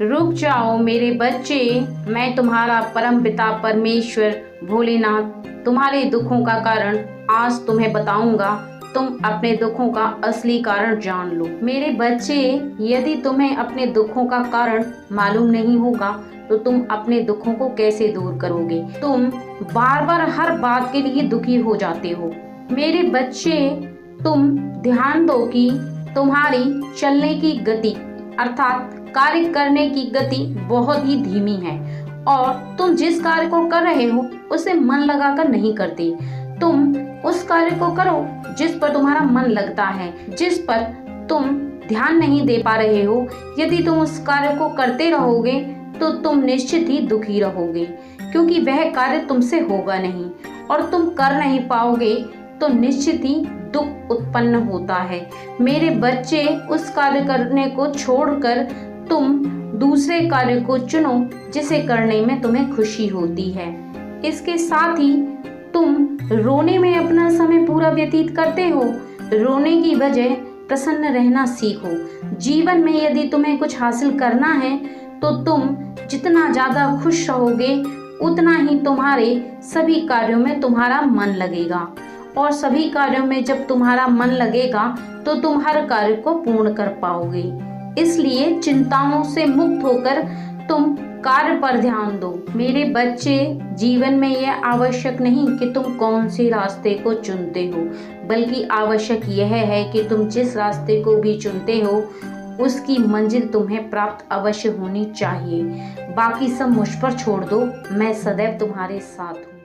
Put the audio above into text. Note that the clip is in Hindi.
रुक जाओ मेरे बच्चे, मैं तुम्हारा परम पिता परमेश्वर भोलेनाथ तुम्हारे दुखों का कारण आज तुम्हें बताऊंगा। तुम अपने दुखों का असली कारण जान लो। मेरे बच्चे, यदि तुम्हें अपने दुखों का कारण मालूम नहीं होगा तो तुम अपने दुखों को कैसे दूर करोगे। तुम बार बार हर बात के लिए दुखी हो जाते हो। मेरे बच्चे, तुम ध्यान दो कि तुम्हारी चलने की गति अर्थात कार्य करने की गति बहुत ही धीमी है और तुम जिस कार्य को कर रहे हो उसे मन लगाकर नहीं करते। तुम उस कार्य को करो जिस पर तुम्हारा मन लगता है, जिस पर तुम ध्यान नहीं दे पा रहे हो। यदि तुम उस कार्य को करते रहोगे तो तुम निश्चित ही दुखी रहोगे, क्योंकि वह कार्य तुमसे होगा नहीं और तुम कर नहीं पाओगे तो निश्चित ही दुख उत्पन्न होता है। मेरे बच्चे, उस कार्य करने को छोड़कर तुम दूसरे कार्य को चुनो जिसे करने में तुम्हें खुशी होती है। इसके साथ ही तुम रोने में अपना समय पूरा व्यतीत करते हो। रोने की बजाय प्रसन्न रहना सीखो। जीवन में यदि तुम्हें कुछ हासिल करना है तो तुम जितना ज़्यादा खुश रहोगे उतना ही तुम्हारे सभी कार्यों में तुम्हारा मन लगेगा और सभी कार्यों में जब तुम्हारा मन लगेगा तो तुम हर कार्य को पूर्ण कर पाओगे। इसलिए चिंताओं से मुक्त होकर तुम कार्य पर ध्यान दो। मेरे बच्चे, जीवन में यह आवश्यक नहीं कि तुम कौन से रास्ते को चुनते हो, बल्कि आवश्यक यह है कि तुम जिस रास्ते को भी चुनते हो उसकी मंजिल तुम्हें प्राप्त अवश्य होनी चाहिए। बाकी सब मुझ पर छोड़ दो, मैं सदैव तुम्हारे साथ हूँ।